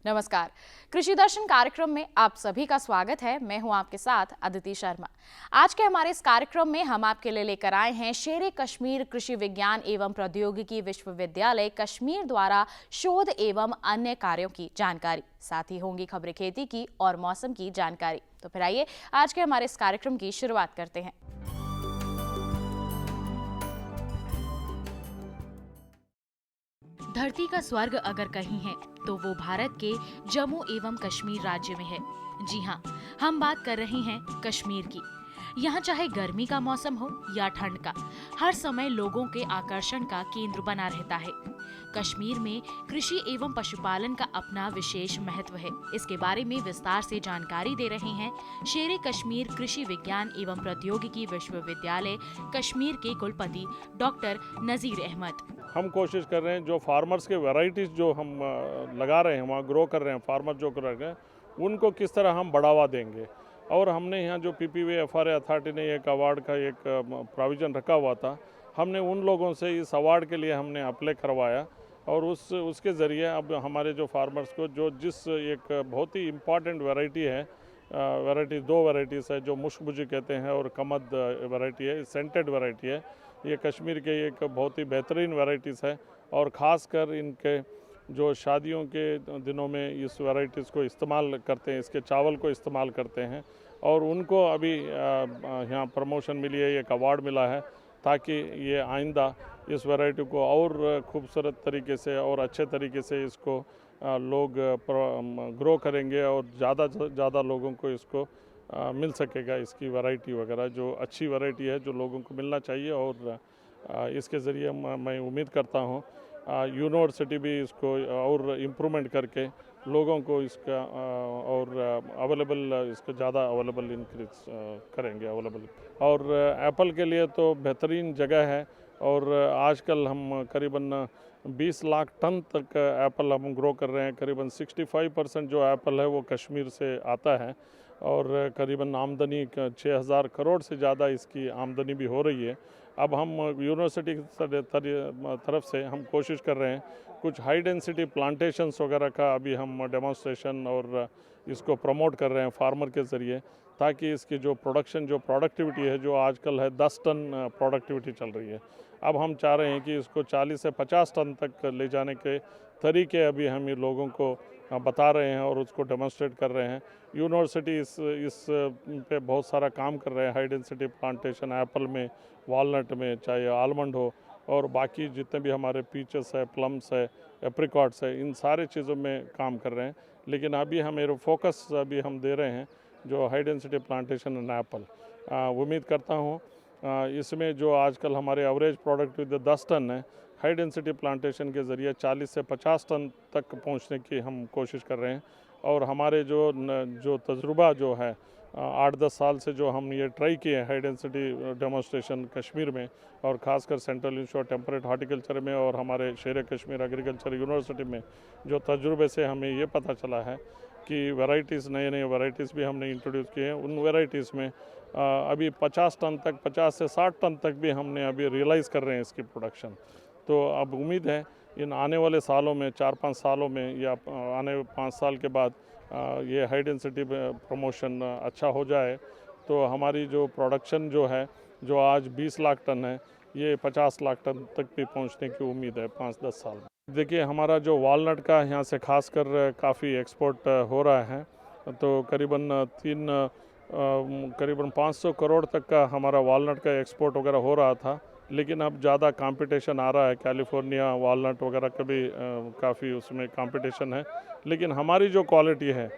नमस्कार। कृषि दर्शन कार्यक्रम में आप सभी का स्वागत है। मैं हूं आपके साथ अदिति शर्मा। आज के हमारे इस कार्यक्रम में हम आपके लिए लेकर आए हैं शेरे कश्मीर कृषि विज्ञान एवं प्रौद्योगिकी विश्वविद्यालय कश्मीर द्वारा शोध एवं अन्य कार्यों की जानकारी। साथ ही होंगी खबरें खेती की और मौसम की जानकारी। तो फिर आइए आज के हमारे इस कार्यक्रम की शुरुआत करते हैं। धरती का स्वर्ग अगर कहीं है तो वो भारत के जम्मू एवं कश्मीर राज्य में है। जी हाँ, हम बात कर रहे हैं कश्मीर की। यहाँ चाहे गर्मी का मौसम हो या ठंड का, हर समय लोगों के आकर्षण का केंद्र बना रहता है। कश्मीर में कृषि एवं पशुपालन का अपना विशेष महत्व है। इसके बारे में विस्तार से जानकारी दे रहे हैं शेरे कश्मीर कृषि विज्ञान एवं प्रौद्योगिकी विश्वविद्यालय कश्मीर के कुलपति डॉक्टर नजीर अहमद। हम कोशिश कर रहे हैं जो फार्मर्स के वैरायटीज़ जो हम लगा रहे हैं, वहाँ ग्रो कर रहे हैं, फार्मर जो कर रहे हैं उनको किस तरह हम बढ़ावा देंगे। और हमने यहाँ जो PPV-FRA अथॉरिटी ने एक अवार्ड का एक प्रोविज़न रखा हुआ था, हमने उन लोगों से इस अवार्ड के लिए हमने अप्लाई करवाया और उसके ज़रिए अब हमारे जो फार्मर्स को जो जिस एक बहुत ही इम्पॉर्टेंट वैरायटी है, दो वैरायटीज़ है जो मुश्कबुजी कहते हैं और कमद वैरायटी है, सेंटेड वैरायटी है। ये कश्मीर के एक बहुत ही बेहतरीन वैरायटीज़ है और ख़ासकर इनके जो शादियों के दिनों में इस वैरायटीज़ को इस्तेमाल करते हैं, इसके चावल को इस्तेमाल करते हैं और उनको अभी यहाँ प्रमोशन मिली है, एक अवार्ड मिला है ताकि ये आइंदा इस वैरायटी को और खूबसूरत तरीके से और अच्छे तरीके से इसको लोग ग्रो करेंगे और ज़्यादा से ज़्यादा लोगों को इसको मिल सकेगा। इसकी वैरायटी वगैरह जो अच्छी वैरायटी है जो लोगों को मिलना चाहिए और इसके ज़रिए मैं उम्मीद करता हूँ यूनिवर्सिटी भी इसको और इम्प्रूवमेंट करके लोगों को इसका और अवेलेबल इसका ज़्यादा अवेलेबल इंक्रीज करेंगे अवेलेबल। और एप्पल के लिए तो बेहतरीन जगह है और आजकल हम करीबन 20 लाख टन तक एप्पल हम ग्रो कर रहे हैं। करीबन 65% जो एप्पल है वो कश्मीर से आता है और करीबन आमदनी 6,000 करोड़ से ज़्यादा इसकी आमदनी भी हो रही है। अब हम यूनिवर्सिटी की तरफ से हम कोशिश कर रहे हैं कुछ हाई डेंसिटी प्लांटेशंस वगैरह का अभी हम डेमोन्स्ट्रेशन और इसको प्रमोट कर रहे हैं फार्मर के ज़रिए, ताकि इसकी जो प्रोडक्शन जो प्रोडक्टिविटी है जो आजकल है 10 टन प्रोडक्टिविटी चल रही है, अब हम चाह रहे हैं कि इसको 40 से 50 टन तक ले जाने के तरीके अभी हम ये लोगों को बता रहे हैं और उसको डेमोन्स्ट्रेट कर रहे हैं। यूनिवर्सिटी इस पे बहुत सारा काम कर रहे हैं, हाई डेंसिटी प्लांटेशन एप्पल में, वॉलनट में, चाहे आलमंड हो और बाकी जितने भी हमारे पीचेस है, प्लम्स है, एप्रिकॉट्स है, इन सारे चीज़ों में काम कर रहे हैं। लेकिन अभी हमें फोकस अभी हम दे रहे हैं जो high density plantation and Apple. उम्मीद करता हूँ इसमें जो आजकल हमारे एवरेज प्रोडक्ट विद 10 टन है, हाई डेंसिटी प्लांटेशन के ज़रिए 40 से 50 टन तक पहुंचने की हम कोशिश कर रहे हैं। और हमारे जो तजुर्बा जो है 8-10 साल से जो हम ये ट्राई किए हैं हाई डेंसिटी डेमोन्स्ट्रेशन कश्मीर में और ख़ासकर सेंट्रल इंस्टीट्यूट टेम्परेट हॉर्टिकल्चर में और हमारे शेर कश्मीर एग्रीकल्चर यूनिवर्सिटी में, जो तजुर्बे से हमें ये पता चला है कि वैरायटीज़ नए वैरायटीज़ भी हमने इंट्रोड्यूस किए हैं। उन वैरायटीज़ में अभी 50 टन तक 50 से 60 टन तक भी हमने अभी रियलाइज़ कर रहे हैं इसकी प्रोडक्शन। तो अब उम्मीद है इन आने वाले सालों में 4-5 सालों में या आने 5 साल के बाद ये हाई डेंसिटी प्रमोशन अच्छा हो जाए तो हमारी जो प्रोडक्शन जो है जो आज 20 लाख टन है ये 50 लाख टन तक भी पहुंचने की उम्मीद है 5-10 साल में। देखिए हमारा जो वॉलनट का यहाँ से खासकर काफ़ी एक्सपोर्ट हो रहा है, तो करीबन 500 करोड़ तक का हमारा वॉलनट का एक्सपोर्ट वगैरह हो रहा था। लेकिन अब ज़्यादा कंपटीशन आ रहा है, कैलिफोर्निया वॉलनट वगैरह का भी काफ़ी उसमें कंपटीशन है। लेकिन हमारी जो क्वालिटी है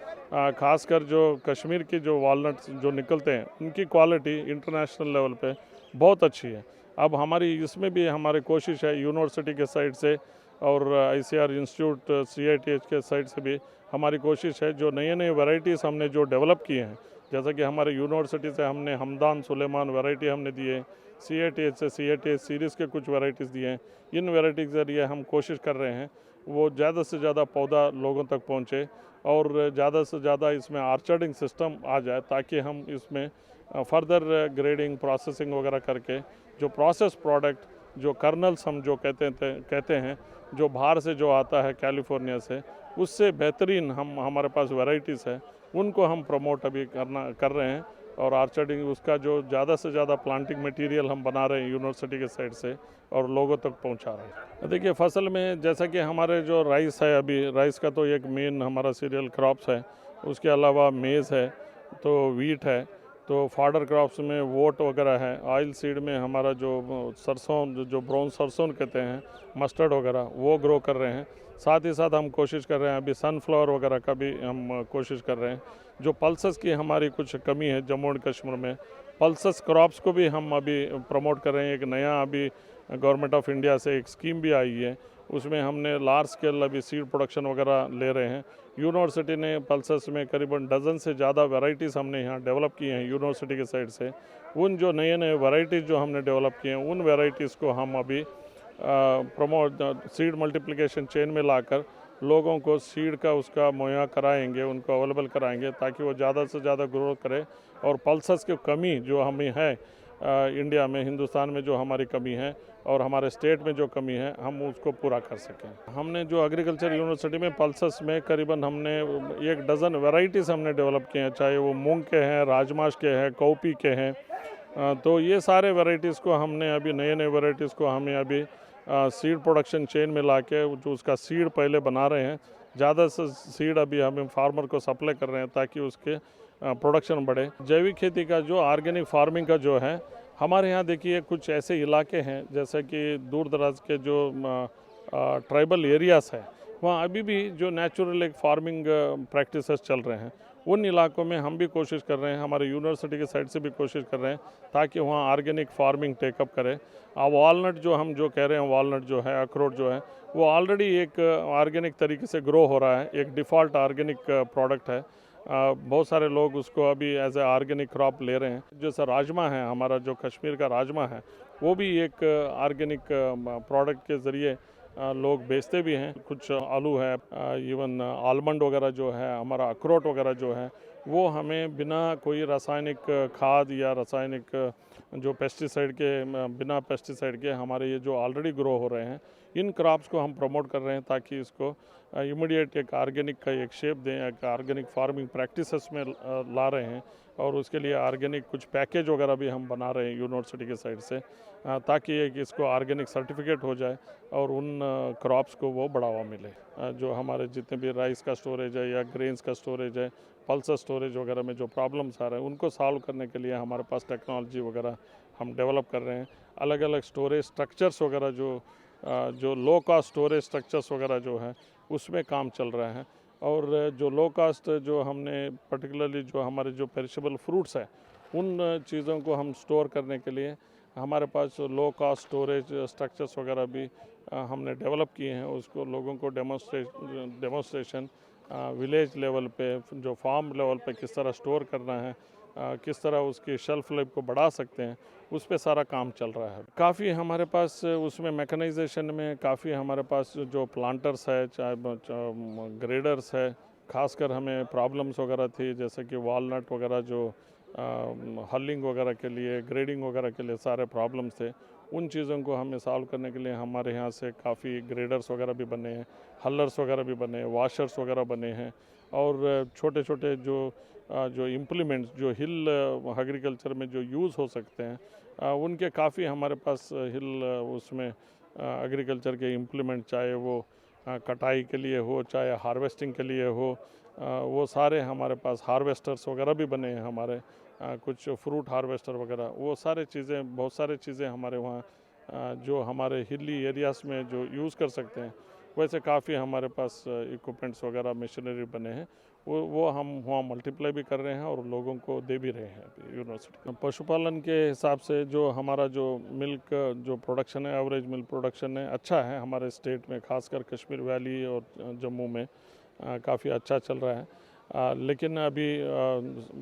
ख़ासकर जो कश्मीर की जो वॉलनट्स जो निकलते हैं उनकी क्वालिटी इंटरनेशनल लेवल पे बहुत अच्छी है। अब हमारी इसमें भी हमारी कोशिश है यूनिवर्सिटी के साइड से और ICR इंस्टीट्यूट CITH के साइड से भी हमारी कोशिश है जो नए वैरायटीज़ हमने जो डेवलप किए हैं, जैसा कि हमारे यूनिवर्सिटी से हमने हमदान सुलेमान वैरायटी हमने दिए, CITH से CITH सीरीज़ के कुछ वैरायटीज़ दिए हैं। इन वैरायटी के ज़रिए हम कोशिश कर रहे हैं वो ज़्यादा से ज़्यादा पौधा लोगों तक पहुँचे और ज़्यादा से ज़्यादा इसमें आर्चर्डिंग सिस्टम आ जाए, ताकि हम इसमें फर्दर ग्रेडिंग प्रोसेसिंग वगैरह करके जो प्रोसेस प्रोडक्ट जो कर्नल्स हम जो कहते हैं जो बाहर से जो आता है कैलिफोर्निया से, उससे बेहतरीन हमारे पास वैरायटीज़ है, उनको हम प्रमोट अभी कर रहे हैं। और आर्चर्डिंग उसका जो ज़्यादा से ज़्यादा प्लांटिंग मटेरियल हम बना रहे हैं यूनिवर्सिटी के साइड से और लोगों तक पहुंचा रहे हैं। देखिए फसल में जैसा कि हमारे जो राइस है, अभी राइस का तो एक मेन हमारा सीरियल क्रॉप्स है, उसके अलावा मेज़ है, तो वीट है, तो फॉडर क्रॉप्स में वोट वगैरह है, ऑयल सीड में हमारा जो सरसों जो ब्राउन सरसों कहते हैं, मस्टर्ड वगैरह वो ग्रो कर रहे हैं। साथ ही साथ हम कोशिश कर रहे हैं अभी सनफ्लावर वगैरह का भी हम कोशिश कर रहे हैं। जो पल्सेस की हमारी कुछ कमी है जम्मू एंड कश्मीर में, पल्सेस क्रॉप्स को भी हम अभी प्रमोट कर रहे हैं। एक नया अभी गवर्नमेंट ऑफ इंडिया से एक स्कीम भी आई है, उसमें हमने लार्ज स्केल अभी सीड प्रोडक्शन वगैरह ले रहे हैं। यूनिवर्सिटी ने पल्सेस में करीबन डज़न से ज़्यादा वैरायटीज़ हमने यहाँ डेवलप की हैं यूनिवर्सिटी के साइड से। उन जो नए नए वैरायटीज़ जो हमने डेवलप किए हैं, उन वैरायटीज़ को हम अभी प्रमोट सीड मल्टीप्लिकेशन चेन में लाकर लोगों को सीड का उसका मुहैया कराएंगे, उनको अवेलेबल कराएंगे ताकि वो ज़्यादा से ज़्यादा ग्रोथ करे। और पल्सेस की कमी जो हमें है इंडिया में, हिंदुस्तान में जो हमारी कमी है और हमारे स्टेट में जो कमी है, हम उसको पूरा कर सकें। हमने जो एग्रीकल्चर यूनिवर्सिटी में पल्सेस में करीबन हमने 1 डज़न वैरायटीज़ हमने डेवलप किए हैं, चाहे वो मूंग के हैं, राजमाश के हैं, कौपी के हैं। तो ये सारे वैरायटीज़ को हमने अभी नए नए वैरायटीज़ को हमें अभी सीड प्रोडक्शन चेन में लाके जो उसका सीड पहले बना रहे हैं, ज़्यादा से सीड अभी हम फार्मर को सप्लाई कर रहे हैं ताकि उसके प्रोडक्शन बढ़े। जैविक खेती का जो ऑर्गेनिक फार्मिंग का जो है, हमारे यहाँ देखिए कुछ ऐसे इलाके हैं जैसे कि दूर दराज के जो ट्राइबल एरियाज़ है, वहाँ अभी भी जो नेचुरल एक फार्मिंग प्रैक्टिसेस चल रहे हैं। उन इलाकों में हम भी कोशिश कर रहे हैं, हमारे यूनिवर्सिटी के साइड से भी कोशिश कर रहे हैं ताकि वहाँ ऑर्गेनिक फार्मिंग टेकअप करे। वॉलनट जो हम जो कह रहे हैं, वॉलनट जो है, अखरोट जो है, वो ऑलरेडी एक ऑर्गेनिक तरीके से ग्रो हो रहा है, एक डिफ़ॉल्ट ऑर्गेनिक प्रोडक्ट है। बहुत सारे लोग उसको अभी एज ए ऑर्गेनिक क्रॉप ले रहे हैं। जैसा राजमा है, हमारा जो कश्मीर का राजमा है, वो भी एक ऑर्गेनिक प्रोडक्ट के ज़रिए लोग बेचते भी हैं। कुछ आलू है, इवन आलमंड वगैरह जो है, हमारा अखरोट वगैरह जो है, वो हमें बिना कोई रासायनिक खाद या रासायनिक जो पेस्टिसाइड के बिना पेस्टिसाइड के हमारे ये जो ऑलरेडी ग्रो हो रहे हैं, इन क्रॉप्स को हम प्रमोट कर रहे हैं ताकि इसको इमीडिएट एक ऑर्गेनिक का एक शेप दें, एक ऑर्गेनिक फार्मिंग प्रैक्टिसेस में ला रहे हैं। और उसके लिए ऑर्गेनिक कुछ पैकेज वगैरह भी हम बना रहे हैं यूनिवर्सिटी के साइड से ताकि एक इसको ऑर्गेनिक सर्टिफिकेट हो जाए और उन क्रॉप्स को वो बढ़ावा मिले। जो हमारे जितने भी राइस का स्टोरेज है या ग्रेन्स का स्टोरेज है, पल्सर स्टोरेज वगैरह में जो प्रॉब्लम्स आ रहे हैं, उनको सॉल्व करने के लिए हमारे पास टेक्नोलॉजी वगैरह हम डेवलप कर रहे हैं। अलग अलग स्टोरेज स्ट्रक्चर्स वगैरह जो लो कॉस्ट स्टोरेज स्ट्रक्चर्स वगैरह जो है, उसमें काम चल रहा है। और जो लो कास्ट जो हमने पर्टिकुलरली जो हमारे जो पेरिशेबल फ्रूट्स है, उन चीज़ों को हम स्टोर करने के लिए हमारे पास लो कास्ट स्टोरेज स्ट्रक्चर्स वगैरह भी हमने डेवलप किए हैं। उसको लोगों को डेमोस्ट्रेशन विलेज लेवल पे, जो फार्म लेवल पे किस तरह स्टोर करना है, किस तरह उसकी शेल्फ लाइफ को बढ़ा सकते हैं, उस पे सारा काम चल रहा है। काफ़ी हमारे पास उसमें मैकेनाइजेशन में काफ़ी हमारे पास जो प्लांटर्स है, चाहे ग्रेडर्स है, खासकर हमें प्रॉब्लम्स वगैरह थी जैसे कि वॉलनट वगैरह जो हलिंग वगैरह के लिए, ग्रेडिंग वगैरह के लिए सारे प्रॉब्लम्स थे। उन चीज़ों को हमें सॉल्व करने के लिए हमारे यहाँ से काफ़ी ग्रेडर्स वगैरह भी बने हैं, हलर्स वगैरह भी बने हैं, वॉशर्स वगैरह बने हैं। और छोटे छोटे जो इम्प्लीमेंट्स जो हिल एग्रीकल्चर में जो यूज़ हो सकते हैं, उनके काफ़ी हमारे पास हिल उसमें एग्रीकल्चर के इम्प्लीमेंट, चाहे वो कटाई के लिए हो, चाहे हार्वेस्टिंग के लिए हो, वो सारे हमारे पास हार्वेस्टर्स वगैरह भी बने हैं हमारे। कुछ फ्रूट हार्वेस्टर वगैरह, वो सारे चीज़ें, बहुत सारे चीज़ें हमारे वहाँ जो हमारे हिली एरियाज़ में जो यूज़ कर सकते हैं, वैसे काफ़ी हमारे पास इक्विपमेंट्स वगैरह मशीनरी बने हैं। वो हम वहाँ मल्टीप्लाई भी कर रहे हैं और लोगों को दे भी रहे हैं यूनिवर्सिटी। पशुपालन के हिसाब से जो हमारा जो मिल्क जो प्रोडक्शन है, एवरेज मिल्क प्रोडक्शन है, अच्छा है हमारे स्टेट में, खासकर कश्मीर वैली और जम्मू में काफ़ी अच्छा चल रहा है। लेकिन अभी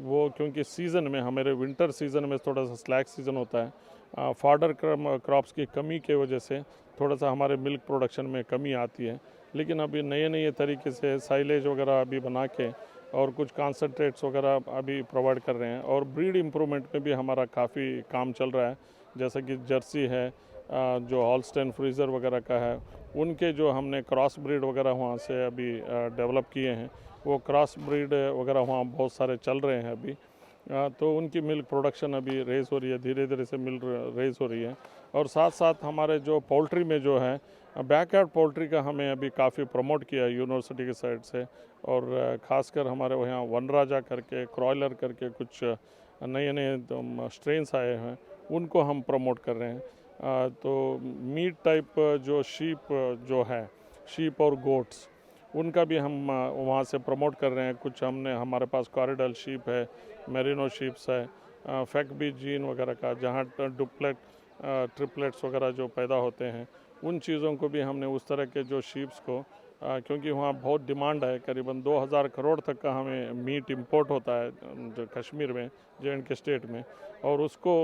वो क्योंकि सीज़न में, हमारे विंटर सीज़न में थोड़ा सा स्लैक सीज़न होता है, फॉडर क्रॉप्स की कमी की वजह से थोड़ा सा हमारे मिल्क प्रोडक्शन में कमी आती है। लेकिन अभी नए नए तरीके से साइलेज वगैरह अभी बना के और कुछ कॉन्सेंट्रेट्स वगैरह अभी प्रोवाइड कर रहे हैं। और ब्रीड इम्प्रूवमेंट में भी हमारा काफ़ी काम चल रहा है, जैसे कि जर्सी है, जो हॉलस्टाइन फ्रीज़र वगैरह का है, उनके जो हमने क्रॉस ब्रीड वगैरह वहाँ से अभी डेवलप किए हैं, वो क्रॉस ब्रीड वगैरह वहाँ बहुत सारे चल रहे हैं अभी। तो उनकी मिल्क प्रोडक्शन अभी रेज़ हो रही है, धीरे धीरे से मिल्क रेज़ हो रही है। और साथ साथ हमारे जो पोल्ट्री में जो है बैकयार्ड पोल्ट्री का हमें अभी काफ़ी प्रमोट किया है यूनिवर्सिटी की साइड से। और ख़ासकर हमारे यहाँ वनराजा करके, क्रॉयलर करके कुछ नए नए स्ट्रेन्स आए हैं, उनको हम प्रमोट कर रहे हैं। तो मीट टाइप जो शीप और गोट्स, उनका भी हम वहाँ से प्रमोट कर रहे हैं। कुछ हमारे पास कॉरिडल शीप है, मेरिनो शीप्स है, फैक बी जीन वगैरह का, जहाँ ट्रिपलेट्स वगैरह जो पैदा होते हैं, उन चीज़ों को भी हमने उस तरह के जो शीप्स को क्योंकि वहाँ बहुत डिमांड है, करीबन 2000 करोड़ तक का हमें मीट इंपोर्ट होता है जो कश्मीर में, जे&के स्टेट में। और उसको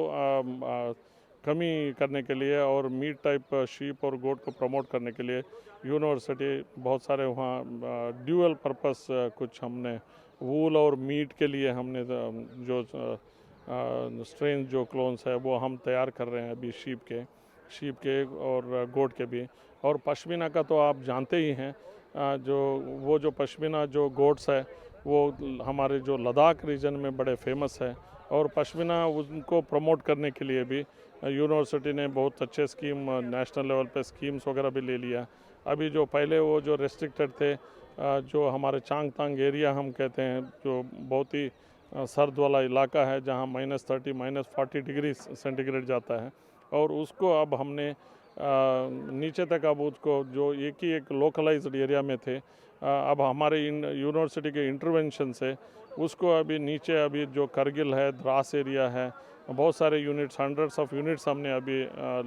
कमी करने के लिए और मीट टाइप शीप और गोट को प्रमोट करने के लिए यूनिवर्सिटी बहुत सारे वहाँ ड्यूअल पर्पस कुछ हमने वूल और मीट के लिए हमने जो स्ट्रेन जो क्लोन्स है वो हम तैयार कर रहे हैं अभी शीप के और गोट के भी। और पश्मीना का तो आप जानते ही हैं, जो पश्मीना जो गोट्स है वो हमारे जो लद्दाख रीजन में बड़े फेमस है। और पश्मीना उनको प्रमोट करने के लिए भी यूनिवर्सिटी ने बहुत अच्छे स्कीम नेशनल लेवल पे स्कीम्स वगैरह भी ले लिया। अभी जो पहले वो जो रेस्ट्रिक्टेड थे, जो हमारे चांगतांग एरिया हम कहते हैं, जो बहुत ही सर्द वाला इलाका है जहाँ -30 -40 डिग्री सेंटीग्रेड जाता है, और उसको अब हमने नीचे तक अब उसको जो एक लोकलाइज्ड एरिया में थे, अब हमारे यूनिवर्सिटी के इंटरवेंशन से उसको अभी नीचे, अभी जो करगिल है, द्रास एरिया है, बहुत सारे यूनिट्स, हंड्रेड्स ऑफ यूनिट्स हमने अभी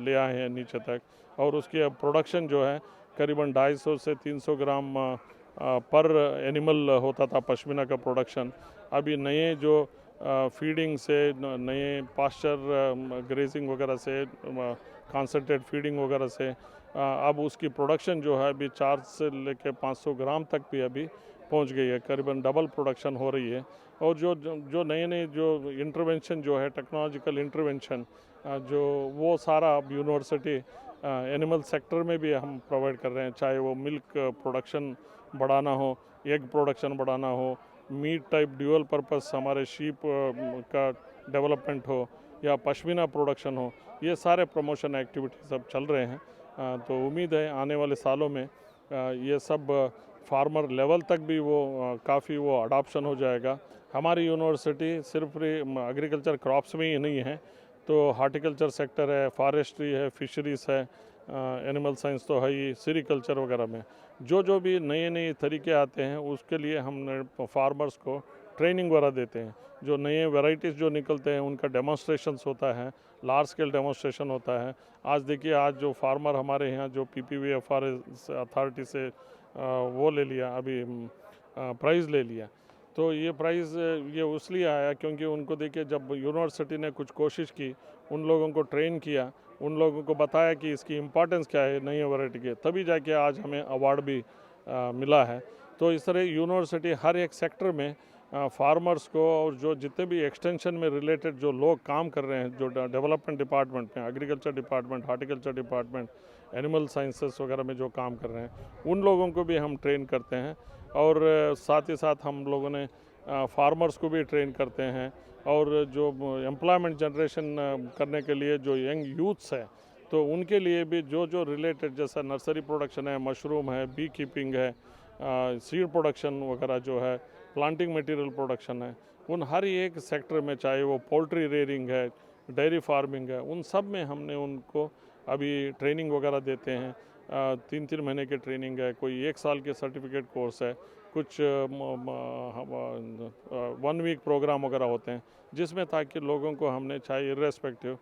ले आए हैं नीचे तक। और उसकी अब प्रोडक्शन जो है करीबन 250 से 300 ग्राम पर एनिमल होता था पश्मीना का प्रोडक्शन। अभी नए जो फीडिंग से, नए पास्चर ग्रेजिंग वगैरह से, कॉन्सेंट्रेट फीडिंग वगैरह से अब उसकी प्रोडक्शन जो है अभी 4 से लेकर 500 ग्राम तक भी अभी पहुंच गई है, करीबन डबल प्रोडक्शन हो रही है। और जो नए जो इंटरवेंशन जो है, टेक्नोलॉजिकल इंटरवेंशन जो वो सारा अब यूनिवर्सिटी एनिमल सेक्टर में भी हम प्रोवाइड कर रहे हैं, चाहे वो मिल्क प्रोडक्शन बढ़ाना हो, एग प्रोडक्शन बढ़ाना हो, मीट टाइप ड्यूअल पर्पस हमारे शीप का डेवलपमेंट हो, या पश्मीना प्रोडक्शन हो, ये सारे प्रमोशन एक्टिविटी सब चल रहे हैं। तो उम्मीद है आने वाले सालों में ये सब फार्मर लेवल तक भी वो काफ़ी वो अडॉप्शन हो जाएगा। हमारी यूनिवर्सिटी सिर्फ एग्रीकल्चर क्रॉप्स में ही नहीं है, तो हार्टिकल्चर सेक्टर है, फॉरेस्ट्री है, फिशरीज है, एनिमल साइंस तो है ही, सीरीकल्चर वगैरह में जो भी नए तरीके आते हैं उसके लिए हम फार्मर्स को ट्रेनिंग वगैरह देते हैं। जो नए वैरायटीज़ जो निकलते हैं उनका डेमोन्स्ट्रेशंस होता है, लार्ज स्केल डेमोन्स्ट्रेशन होता है। आज देखिए, आज जो फार्मर हमारे यहाँ जो PPVFR अथॉरिटी से वो ले लिया, अभी प्राइज़ ले लिया, तो ये प्राइज़ ये उसलिए आया क्योंकि उनको देखिए, जब यूनिवर्सिटी ने कुछ कोशिश की, उन लोगों को ट्रेन किया, उन लोगों को बताया कि इसकी इम्पोर्टेंस क्या है नई वैरायटी के, तभी जाके आज हमें अवार्ड भी मिला है। तो इस तरह यूनिवर्सिटी हर एक सेक्टर में फार्मर्स को, और जो जितने भी एक्सटेंशन में रिलेटेड जो लोग काम कर रहे हैं, जो डेवलपमेंट डिपार्टमेंट में, agriculture department, horticulture department, animal sciences वगैरह में जो काम कर रहे हैं, उन लोगों को भी हम ट्रेन करते हैं। और साथ ही साथ हम लोगों ने फार्मर्स को भी ट्रेन करते हैं। और जो एम्प्लॉयमेंट जनरेशन करने के लिए जो यंग यूथ्स है, तो उनके लिए भी जो रिलेटेड, जैसा नर्सरी प्रोडक्शन है, मशरूम है, बी कीपिंग है, सीड प्रोडक्शन वगैरह जो है, प्लांटिंग मटेरियल प्रोडक्शन है, उन हर एक सेक्टर में, चाहे वो पोल्ट्री रेयरिंग है, डेयरी फार्मिंग है, उन सब में हमने उनको अभी ट्रेनिंग वगैरह देते हैं। 3-3 महीने की ट्रेनिंग है, कोई 1 साल के सर्टिफिकेट कोर्स है, कुछ 1 वीक प्रोग्राम वगैरह होते हैं, जिसमें ताकि लोगों को हमने, चाहे इर्रेस्पेक्टिव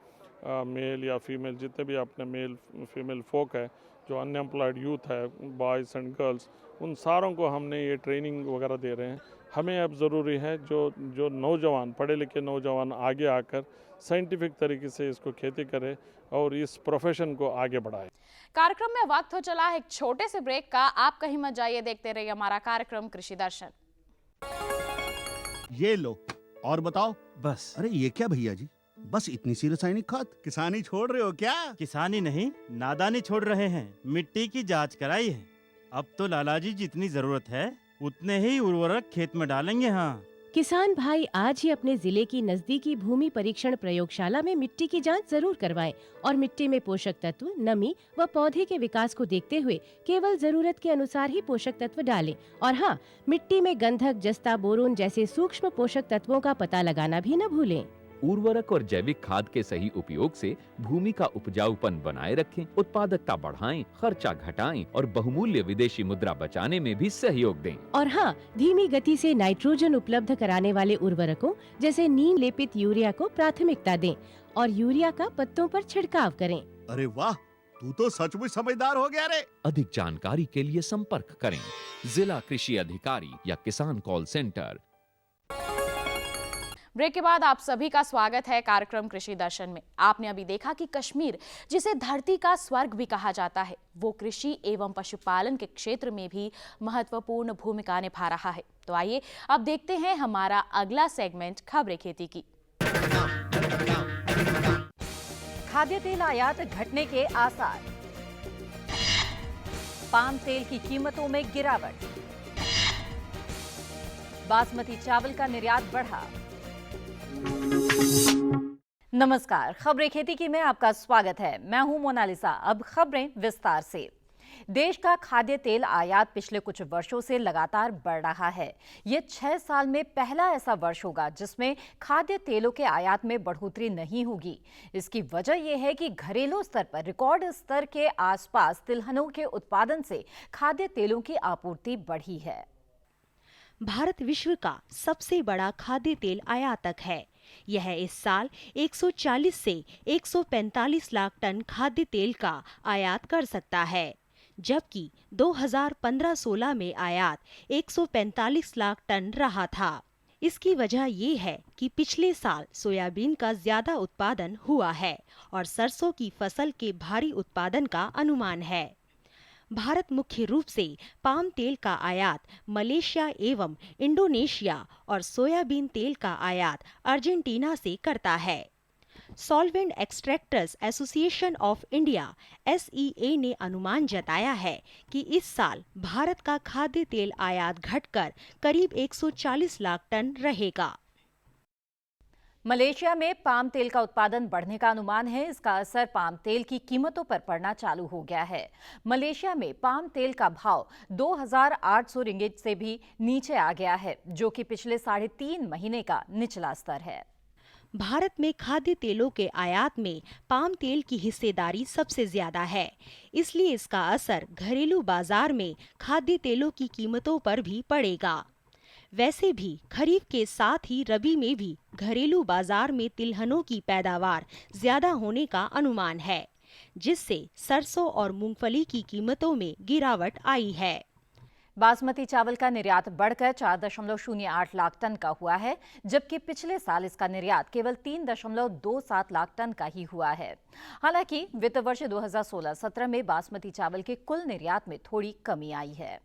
मेल या फीमेल, जितने भी अपने मेल फीमेल फोक है, जो अनएम्प्लॉयड यूथ है, बॉयज़ एंड गर्ल्स, उन सारों को हमने ये ट्रेनिंग वगैरह दे रहे हैं। हमें अब ज़रूरी है जो नौजवान, पढ़े लिखे नौजवान आगे आकर साइंटिफिक तरीके से इसको खेती करे और इस प्रोफेशन को आगे बढ़ाए। कार्यक्रम में वक्त हो चला है एक छोटे से ब्रेक का। आप कहीं मत जाइए, देखते रहिए हमारा कार्यक्रम कृषि दर्शन। ये लो और बताओ। बस। अरे ये क्या भैया जी, बस इतनी सी रासायनिक खाद? किसानी छोड़ रहे हो क्या? किसानी नहीं, नादानी छोड़ रहे हैं। मिट्टी की जांच कराई है। अब तो लालाजी जितनी जरूरत है उतने ही उर्वरक खेत में डालेंगे। हाँ, किसान भाई आज ही अपने जिले की नजदीकी भूमि परीक्षण प्रयोगशाला में मिट्टी की जांच जरूर करवाएं और मिट्टी में पोषक तत्व, नमी व पौधे के विकास को देखते हुए केवल जरूरत के अनुसार ही पोषक तत्व डालें। और हाँ, मिट्टी में गंधक, जस्ता, बोरोन जैसे सूक्ष्म पोषक तत्वों का पता लगाना भी न भूलें। उर्वरक और जैविक खाद के सही उपयोग से भूमि का उपजाऊपन बनाए रखें, उत्पादकता बढ़ाएं, खर्चा घटाएं और बहुमूल्य विदेशी मुद्रा बचाने में भी सहयोग दें। और हाँ, धीमी गति से नाइट्रोजन उपलब्ध कराने वाले उर्वरकों जैसे नीम लेपित यूरिया को प्राथमिकता दें और यूरिया का पत्तों पर छिड़काव करें। अरे वाह, तू तो सचमुच समझदार हो गया रे। अधिक जानकारी के लिए संपर्क करें जिला कृषि अधिकारी या किसान कॉल सेंटर। ब्रेक के बाद आप सभी का स्वागत है कार्यक्रम कृषि दर्शन में। आपने अभी देखा कि कश्मीर, जिसे धरती का स्वर्ग भी कहा जाता है, वो कृषि एवं पशुपालन के क्षेत्र में भी महत्वपूर्ण भूमिका निभा रहा है। तो आइए अब देखते हैं हमारा अगला सेगमेंट, खबरें खेती की। खाद्य तेल आयात घटने के आसार, पाम तेल की कीमतों में गिरावट, बासमती चावल का निर्यात बढ़ा। नमस्कार, खबरें खेती की में आपका स्वागत है। मैं हूं मोनालिसा। अब खबरें विस्तार से। देश का खाद्य तेल आयात पिछले कुछ वर्षों से लगातार बढ़ रहा है। ये 6 साल में पहला ऐसा वर्ष होगा जिसमें खाद्य तेलों के आयात में बढ़ोतरी नहीं होगी। इसकी वजह यह है कि घरेलू स्तर पर रिकॉर्ड स्तर के आसपास तिलहनों के उत्पादन से खाद्य तेलों की आपूर्ति बढ़ी है। भारत विश्व का सबसे बड़ा खाद्य तेल आयातक है। यह इस साल 140 से 145 लाख टन खाद्य तेल का आयात कर सकता है, जबकि 2015-16 में आयात 145 लाख टन रहा था। इसकी वजह ये है कि पिछले साल सोयाबीन का ज्यादा उत्पादन हुआ है और सरसों की फसल के भारी उत्पादन का अनुमान है। भारत मुख्य रूप से पाम तेल का आयात मलेशिया एवं इंडोनेशिया और सोयाबीन तेल का आयात अर्जेंटीना से करता है। Solvent extractors association of India (SEA) ने अनुमान जताया है कि इस साल भारत का खाद्य तेल आयात घटकर करीब 140 लाख टन रहेगा। मलेशिया में पाम तेल का उत्पादन बढ़ने का अनुमान है। इसका असर पाम तेल की कीमतों पर पड़ना चालू हो गया है। मलेशिया में पाम तेल का भाव 2,800 रिंगिट से भी नीचे आ गया है, जो कि पिछले 3.5 महीने का निचला स्तर है। भारत में खाद्य तेलों के आयात में पाम तेल की हिस्सेदारी सबसे ज्यादा है, इसलिए इसका असर घरेलू बाजार में खाद्य तेलों की कीमतों पर भी पड़ेगा। वैसे भी खरीफ के साथ ही रबी में भी घरेलू बाजार में तिलहनों की पैदावार ज्यादा होने का अनुमान है, जिससे सरसों और मूंगफली की कीमतों में गिरावट आई है। बासमती चावल का निर्यात बढ़कर 4.08 लाख टन का हुआ है, जबकि पिछले साल इसका निर्यात केवल 3.27 लाख टन का ही हुआ है। हालांकि वित्त वर्ष 2016-17 में बासमती चावल के कुल निर्यात में थोड़ी कमी आई है।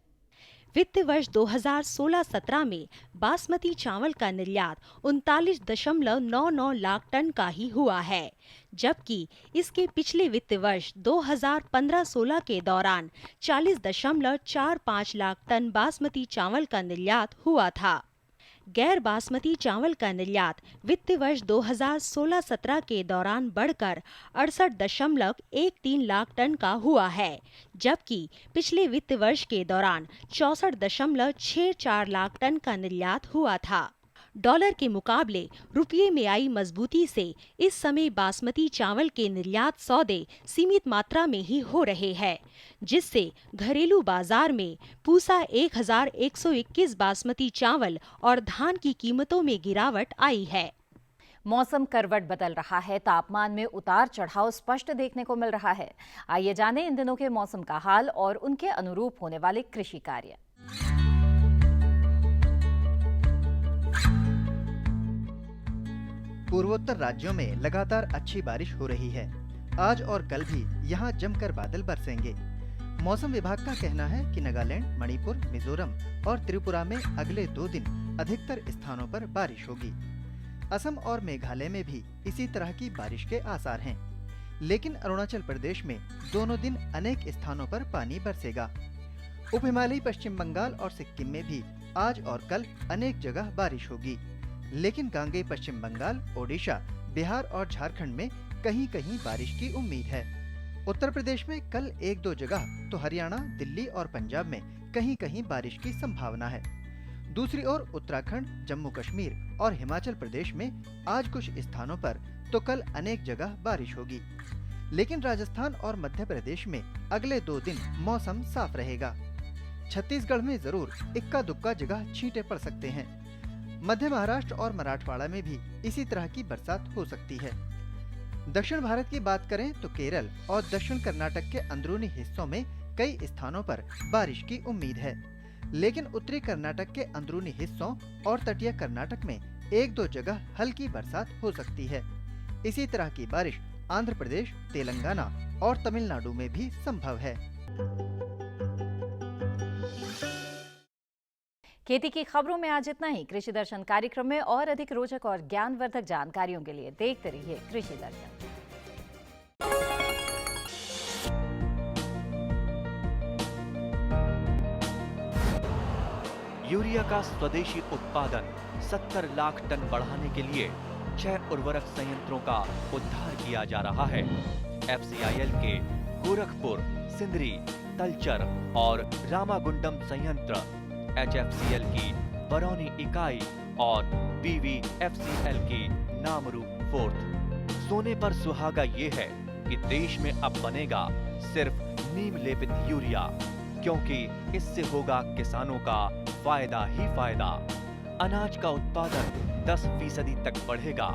वित्त वर्ष 2016-17 में बासमती चावल का निर्यात 39.99 लाख टन का ही हुआ है, जबकि इसके पिछले वित्त वर्ष 2015-16 के दौरान 40.45 लाख टन बासमती चावल का निर्यात हुआ था। गैर बासमती चावल का निर्यात वित्त वर्ष 2016-17 के दौरान बढ़कर 68.13 लाख टन का हुआ है, जबकि पिछले वित्त वर्ष के दौरान 64.64 लाख टन का निर्यात हुआ था। डॉलर के मुकाबले रुपये में आई मजबूती से इस समय बासमती चावल के निर्यात सौदे सीमित मात्रा में ही हो रहे हैं, जिससे घरेलू बाजार में पूसा 1121 बासमती चावल और धान की कीमतों में गिरावट आई है। मौसम करवट बदल रहा है। तापमान में उतार चढ़ाव स्पष्ट देखने को मिल रहा है। आइए जानें इन दिनों के मौसम का हाल और उनके अनुरूप होने वाले कृषि कार्य। पूर्वोत्तर राज्यों में लगातार अच्छी बारिश हो रही है। आज और कल भी यहाँ जमकर बादल बरसेंगे। मौसम विभाग का कहना है कि नागालैंड, मणिपुर, मिजोरम और त्रिपुरा में अगले 2 दिन अधिकतर स्थानों पर बारिश होगी। असम और मेघालय में भी इसी तरह की बारिश के आसार हैं। लेकिन अरुणाचल प्रदेश में दोनों दिन अनेक स्थानों पर पानी बरसेगा। उप हिमालयी पश्चिम बंगाल और सिक्किम में भी आज और कल अनेक जगह बारिश होगी। लेकिन गांगेय पश्चिम बंगाल, ओडिशा, बिहार और झारखंड में कहीं कहीं बारिश की उम्मीद है। उत्तर प्रदेश में कल 1-2 जगह तो हरियाणा, दिल्ली और पंजाब में कहीं कहीं बारिश की संभावना है। दूसरी ओर उत्तराखंड, जम्मू कश्मीर और हिमाचल प्रदेश में आज कुछ स्थानों पर तो कल अनेक जगह बारिश होगी। लेकिन राजस्थान और मध्य प्रदेश में अगले 2 दिन मौसम साफ रहेगा। छत्तीसगढ़ में जरूर इक्का दुक्का जगह छींटे पड़ सकते हैं। मध्य महाराष्ट्र और मराठवाड़ा में भी इसी तरह की बरसात हो सकती है। दक्षिण भारत की बात करें तो केरल और दक्षिण कर्नाटक के अंदरूनी हिस्सों में कई स्थानों पर बारिश की उम्मीद है। लेकिन उत्तरी कर्नाटक के अंदरूनी हिस्सों और तटीय कर्नाटक में 1-2 जगह हल्की बरसात हो सकती है। इसी तरह की बारिश आंध्र प्रदेश, तेलंगाना और तमिलनाडु में भी संभव है। खेती की खबरों में आज इतना ही। कृषि दर्शन कार्यक्रम में और अधिक रोचक और ज्ञानवर्धक जानकारियों के लिए देखते रहिए कृषि दर्शन। यूरिया का स्वदेशी उत्पादन 70 लाख टन बढ़ाने के लिए 6 उर्वरक संयंत्रों का उद्धार किया जा रहा है। FCIL के गोरखपुर, सिंदरी, तलचर और रामागुंडम संयंत्र, HFCL की बरौनी इकाई और BVFCL की नामरू फोर्थ। सोने पर सुहागा ये है कि देश में अब बनेगा सिर्फ नीम लेपित यूरिया, क्योंकि इससे होगा किसानों का फायदा ही फायदा। अनाज का उत्पादन 10% तक बढ़ेगा।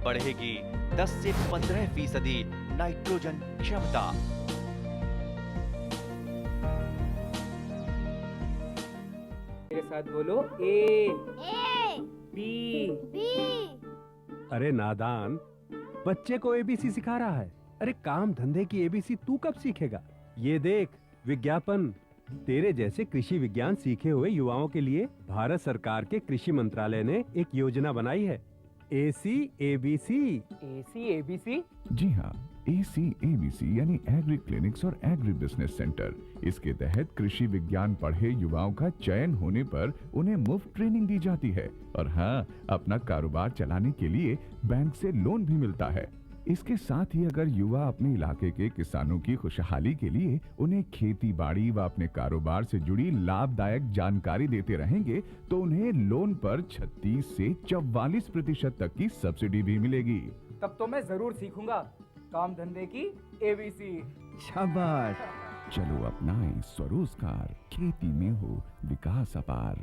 बढ़ेगी 10 से 15% नाइट्रोजन क्षमता। मेरे साथ बोलो ए बी। अरे नादान, बच्चे को एबीसी सिखा रहा है। अरे काम धंधे की एबीसी तू कब सीखेगा? ये देख विज्ञापन। तेरे जैसे कृषि विज्ञान सीखे हुए युवाओं के लिए भारत सरकार के कृषि मंत्रालय ने एक योजना बनाई है, ACABC। ACABC? जी हाँ, ACABC यानी एग्री क्लिनिक्स और एग्री बिजनेस सेंटर। इसके तहत कृषि विज्ञान पढ़े युवाओं का चयन होने पर उन्हें मुफ्त ट्रेनिंग दी जाती है और हाँ, अपना कारोबार चलाने के लिए बैंक से लोन भी मिलता है। इसके साथ ही अगर युवा अपने इलाके के किसानों की खुशहाली के लिए उन्हें खेती बाड़ी व अपने कारोबार से जुड़ी लाभदायक जानकारी देते रहेंगे तो उन्हें लोन पर 36 से 44% तक की सब्सिडी भी मिलेगी। तब तो मैं जरूर सीखूंगा काम धंधे की ABC। शाबाश, चलो अपनाएं स्वरोजगार, खेती में हो विकास अपार।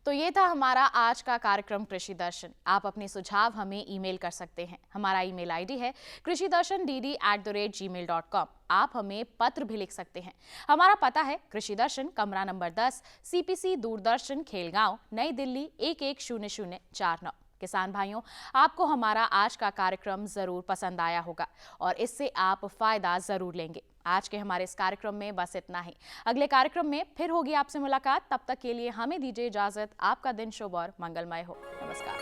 तो ये था हमारा आज का कार्यक्रम कृषि दर्शन। आप अपने सुझाव हमें ईमेल कर सकते हैं। हमारा ईमेल आईडी है krishidarshan@gmail.com। आप हमें पत्र भी लिख सकते हैं। हमारा पता है कृषि दर्शन, कमरा नंबर 10, CPC दूरदर्शन, खेलगांव, नई दिल्ली 110049। किसान भाइयों, आपको हमारा आज का कार्यक्रम जरूर पसंद आया होगा और इससे आप फायदा जरूर लेंगे। आज के हमारे इस कार्यक्रम में बस इतना ही। अगले कार्यक्रम में फिर होगी आपसे मुलाकात। तब तक के लिए हमें दीजिए इजाजत। आपका दिन शुभ और मंगलमय हो। नमस्कार।